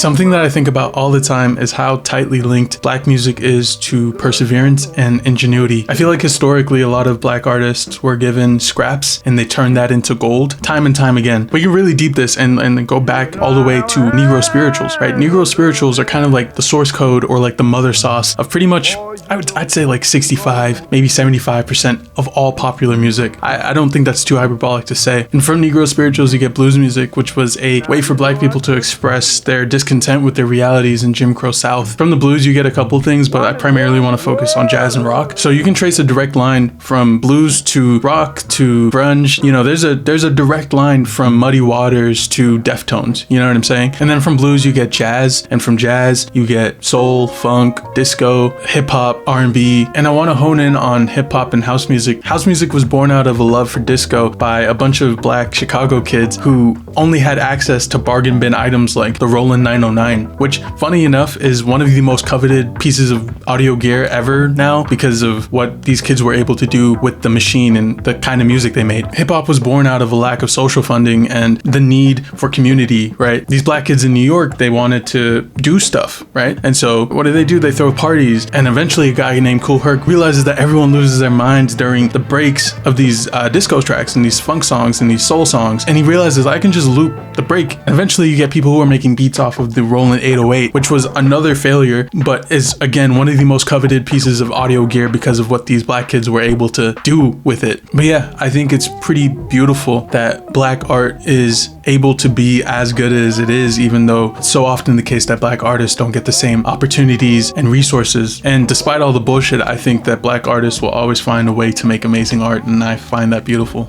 Something that I think about all the time is how tightly linked black music is to perseverance and ingenuity. I feel like historically a lot of black artists were given scraps and they turned that into gold time and time again. But you really deep this and go back all the way to Negro spirituals, right? Negro spirituals are kind of like the source code or like the mother sauce of pretty much, I'd say like 65, maybe 75% of all popular music. I don't think that's too hyperbolic to say. And from Negro spirituals, you get blues music, which was a way for black people to express their discontent with their realities in Jim Crow South. From the blues, you get a couple things, but I primarily want to focus on jazz and rock. So you can trace a direct line from blues to rock to grunge. You know, there's a direct line from Muddy Waters to Deftones. You know what I'm saying? And then from blues, you get jazz, and from jazz, you get soul, funk, disco, hip hop, R&B. And I want to hone in on hip hop and house music. House music was born out of a love for disco by a bunch of black Chicago kids who only had access to bargain bin items like the Roland 909, which, funny enough, is one of the most coveted pieces of audio gear ever now because of what these kids were able to do with the machine and the kind of music they made. Hip hop was born out of a lack of social funding and the need for community, right? These black kids in New York, they wanted to do stuff, right? And so what do? They throw parties, and eventually a guy named Kool Herc realizes that everyone loses their minds during the breaks of these disco tracks and these funk songs and these soul songs, and he realizes I can just loop the break. And eventually you get people who are making beats off of the Roland 808, which was another failure, but is again one of the most coveted pieces of audio gear because of what these black kids were able to do with it. But yeah, I think it's pretty beautiful that black art is able to be as good as it is, even though it's so often the case that black artists don't get the same opportunities and resources. And despite all the bullshit, I think that black artists will always find a way to make amazing art, and I find that beautiful.